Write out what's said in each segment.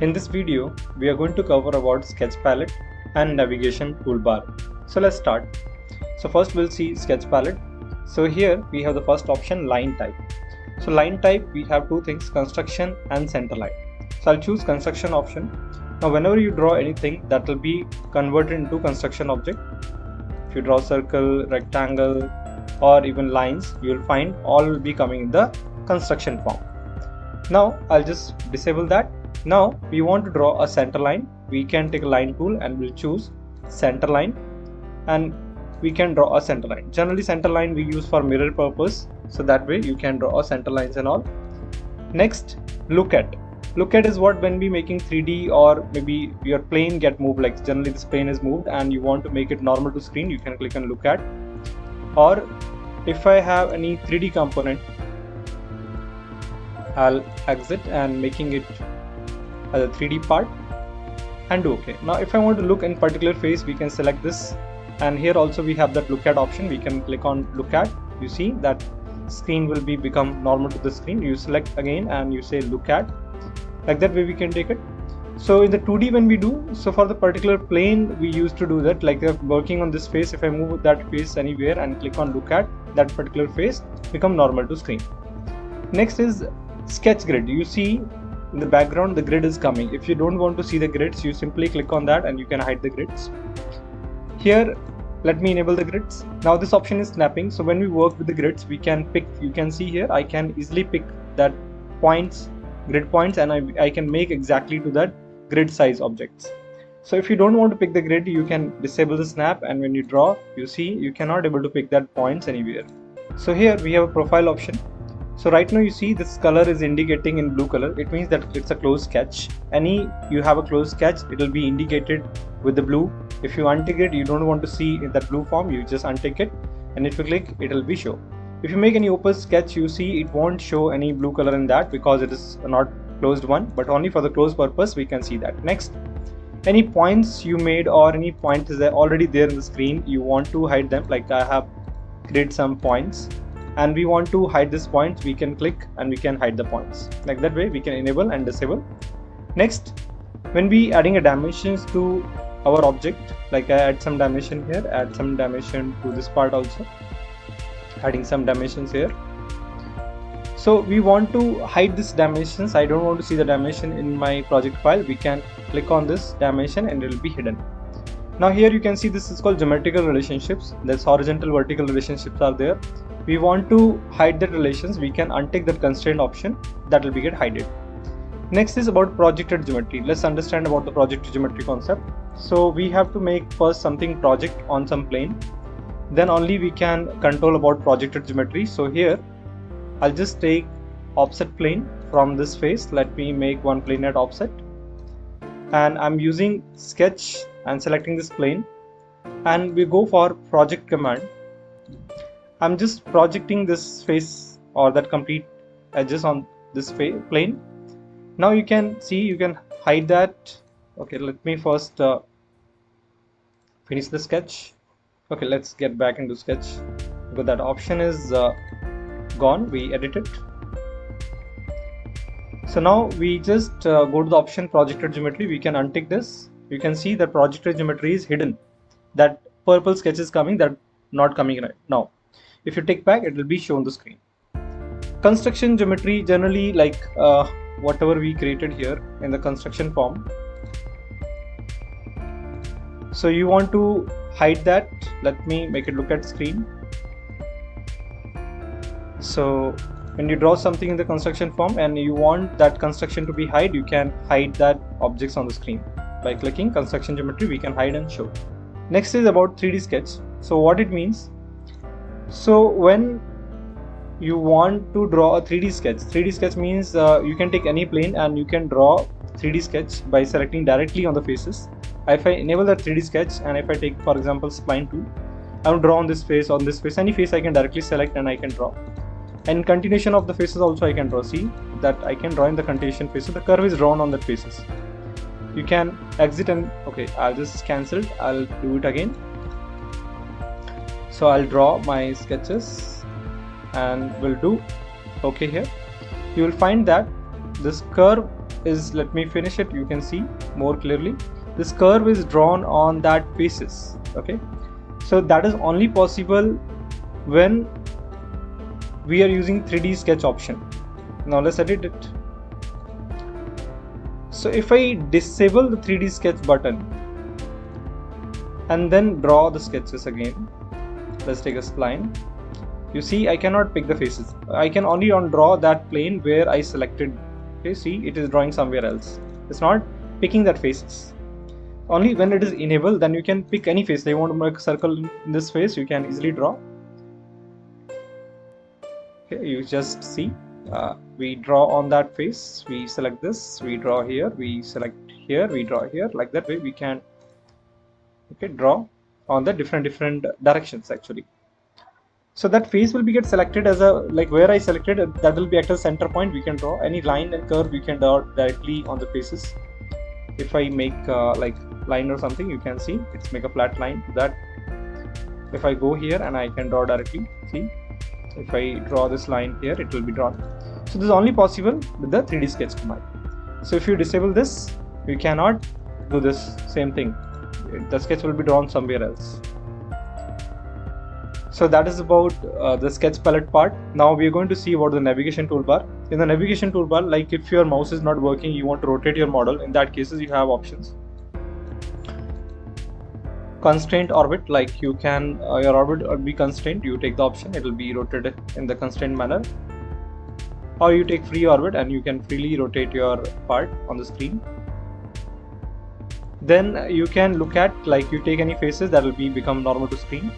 In this video, we are going to cover about sketch palette and navigation toolbar. So let's start. So first we'll see sketch palette. So here we have the first option, line type. So line type, we have two things, construction and center line. So I'll choose construction option. Now whenever you draw anything, that will be converted into construction object. If you draw circle, rectangle, or even lines, you will find all will be coming in the construction form. Now I'll just disable that. Now we want to draw a center line. We can take a line tool and we'll choose center line, and we can draw a center line. Generally center line we use for mirror purpose, so that way you can draw a center lines and all. Next, look at. Look at is what when we making 3D or maybe your plane get moved, like generally this plane is moved and you want to make it normal to screen, you can click on look at. Or if I have any 3D component, I'll exit and making it as a 3D part and do OK. Now if I want to look in particular face, we can select this, and here also we have that look at option. We can click on look at. You see that screen will be become normal to the screen. You select again and you say look at. Like that way we can take it. So in the 2D when we do, so for the particular plane we used to do that, like working on this face, if I move that face anywhere and click on look at, that particular face become normal to screen. Next is sketch grid. You see in the background the grid is coming. If you don't want to see the grids, you simply click on that and you can hide the grids. Here let me enable the grids. Now this option is snapping, so when we work with the grids we can pick, you can see here I can easily pick that points, grid points, and I can make exactly to that grid size objects. So if you don't want to pick the grid, you can disable the snap, and when you draw, you see you cannot able to pick that points anywhere. So here we have a profile option. So right now you see this color is indicating in blue color. It means that it's a closed sketch. You have a closed sketch, it will be indicated with the blue. If you untick it, you don't want to see in that blue form, you just untick it, and if you click, it will be show. If you make any open sketch, you see it won't show any blue color in that because it is not closed one, but only for the closed purpose we can see that. Next, any points you made or any point is already there in the screen, you want to hide them. Like I have created some points and we want to hide this points, we can click and we can hide the points. Like that way we can enable and disable. Next, when we adding a dimensions to our object, like I add some dimension here, add some dimension to this part also, adding some dimensions here. So we want to hide this dimensions. I don't want to see the dimension in my project file. We can click on this dimension and it will be hidden. Now here you can see this is called geometrical relationships. There's horizontal, vertical relationships are there. We want to hide the relations. We can untick that constraint option, that will be get hidden. Next is about projected geometry. Let's understand about the projected geometry concept. So we have to make first something project on some plane, then only we can control about projected geometry. So here I'll just take offset plane from this face. Let me make one plane at offset, and I'm using sketch and selecting this plane, and we go for project command. I'm just projecting this face or that complete edges on this plane. Now you can see, you can hide that. Okay, let me first finish the sketch. Okay, let's get back into sketch because that option is gone. We edit it. So now we just go to the option projected geometry. We can untick this. You can see that projected geometry is hidden. That purple sketch is coming, that not coming right now. If you take back, it will be shown the screen. Construction geometry, generally like whatever we created here in the construction form. So you want to hide that. Let me make it look at screen. So when you draw something in the construction form and you want that construction to be hide, you can hide that objects on the screen. By clicking construction geometry, we can hide and show. Next is about 3D sketch. So what it means, so when you want to draw a 3D sketch means you can take any plane and you can draw 3D sketch by selecting directly on the faces. If I enable that 3D sketch and if I take for example spline tool, I will draw on this face, any face I can directly select and I can draw. And in continuation of the faces also I can draw. See that I can draw in the continuation faces. The curve is drawn on the faces. You can exit and okay, I'll just cancel it. I'll do it again. So I'll draw my sketches and we'll do okay here. You will find that this curve is, let me finish it, you can see more clearly. This curve is drawn on that faces. Okay, so that is only possible when we are using 3D sketch option. Now let's edit it. So if I disable the 3D sketch button and then draw the sketches again, let's take a spline. You see, I cannot pick the faces. I can only draw that plane where I selected. Okay, see, it is drawing somewhere else. It's not picking that faces. Only when it is enabled, then you can pick any face. They want to make a circle in this face, you can easily draw. Okay, you just see, we draw on that face, we select this, we draw here, we select here, we draw here. Like that way we can, okay, draw on the different directions actually. So that face will be get selected as a, like where I selected, that will be at a center point. We can draw any line and curve, we can draw directly on the faces. If I make like line or something, you can see it's make a flat line to that. If I go here and I can draw directly, see, if I draw this line here, it will be drawn. So this is only possible with the 3D sketch command. So if you disable this, you cannot do this same thing. The sketch will be drawn somewhere else. So that is about the sketch palette part. Now we are going to see about the navigation toolbar. In the navigation toolbar, like if your mouse is not working, you want to rotate your model, in that cases you have options. Constraint orbit, like you can, your orbit will be constrained, you take the option, it will be rotated in the constrained manner. Or you take free orbit and you can freely rotate your part on the screen. Then you can look at, like you take any faces that will be become normal to screen.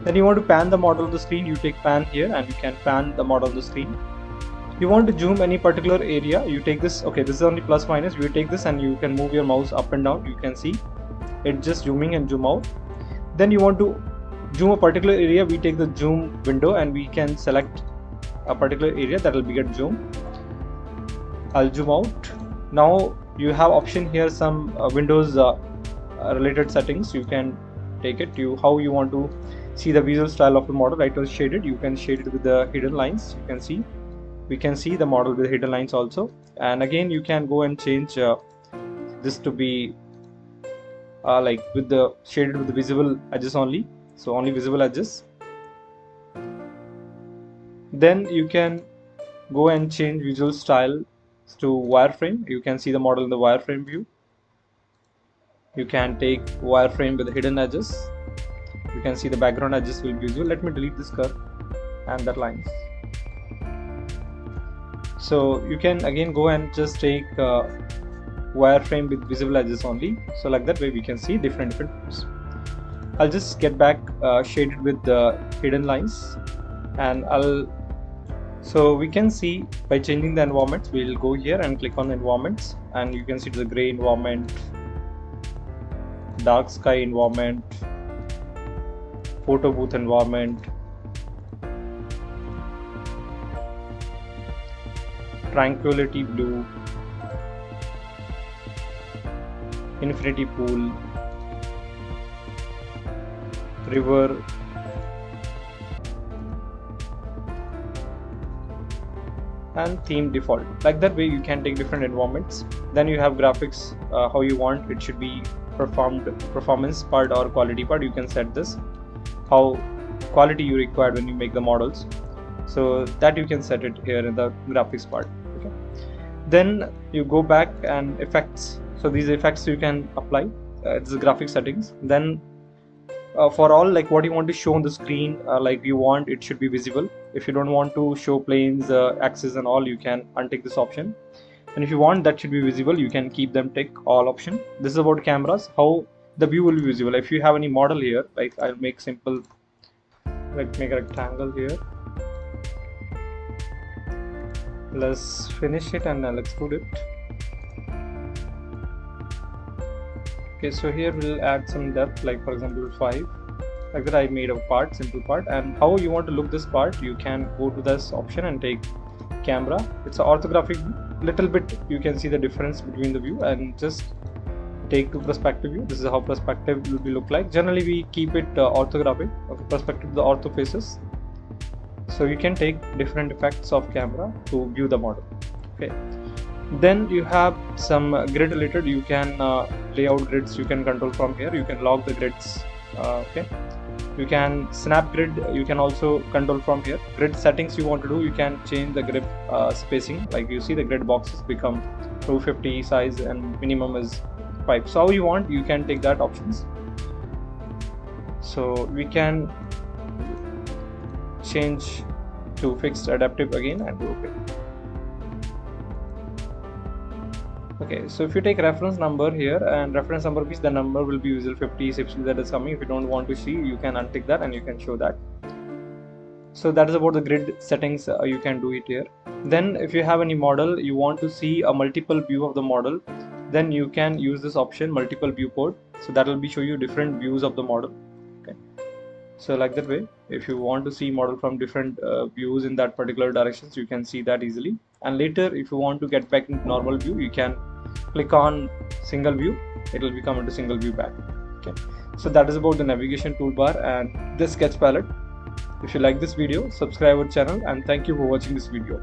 Then you want to pan the model on the screen, you take pan here and you can pan the model on the screen. You want to zoom any particular area, you take this, okay, this is only plus minus, you take this and you can move your mouse up and down, you can see it just zooming and zoom out. Then you want to zoom a particular area, we take the zoom window and we can select a particular area that will be get zoom. I'll zoom out. Now you have option here, some Windows related settings, you can take it, how you want to see the visual style of the model. Right, was shaded, you can shade it with the hidden lines. You can see, we can see the model with the hidden lines also. And again you can go and change this to be like with the shaded with the visible edges only, so only visible edges. Then you can go and change visual style to wireframe. You can see the model in the wireframe view. You can take wireframe with the hidden edges. You can see the background edges will be visible. Let me delete this curve and that lines. So you can again go and just take wireframe with visible edges only. So like that way we can see different views. I'll just get back shaded with the hidden lines, and so we can see by changing the environments, we'll go here and click on environments and you can see the gray environment, dark sky environment, photo booth environment, tranquility blue, infinity pool, river, and theme default. Like that way you can take different environments. Then you have graphics, how you want it should be performed, performance part or quality part. You can set this, how quality you require when you make the models, so that you can set it here in the graphics part. Okay, then you go back and effects. So these effects you can apply, it's the graphic settings. Then for all, like what you want to show on the screen, like you want it should be visible. If you don't want to show planes, axes and all, you can untick this option. And if you want that should be visible, you can keep them tick all option. This is about cameras, how the view will be visible. If you have any model here, like I'll make simple, like make a rectangle here. Let's finish it and I'll extrude it. Okay, so here we'll add some depth, like for example 5. Like that I made a part, simple part. And how you want to look this part, you can go to this option and take camera. It's an orthographic view. Little bit you can see the difference between the view, and just take to perspective view. This is how perspective will be look like. Generally we keep it orthographic, okay, perspective to the ortho faces. So you can take different effects of camera to view the model. Okay, Then you have some grid related. You can layout grids, you can control from here. You can log the grids. Okay, you can snap grid, you can also control from here. Grid settings you want to do, you can change the grid spacing. Like you see the grid boxes become 250 size and minimum is 5. So how you want, you can take that options. So we can change to fixed adaptive again and do okay. Okay, so if you take reference number here, and reference number means the number will be usually 50, 60 that is coming. If you don't want to see, you can untick that and you can show that. So that is about the grid settings. You can do it here. Then if you have any model, you want to see a multiple view of the model, then you can use this option, multiple viewport. So that will be show you different views of the model. Okay, so like that way, if you want to see model from different views in that particular directions, you can see that easily. And later if you want to get back into normal view, you can click on single view, it will become into single view back. Okay, so that is about the navigation toolbar and this sketch palette. If you like this video, subscribe our channel, and thank you for watching this video.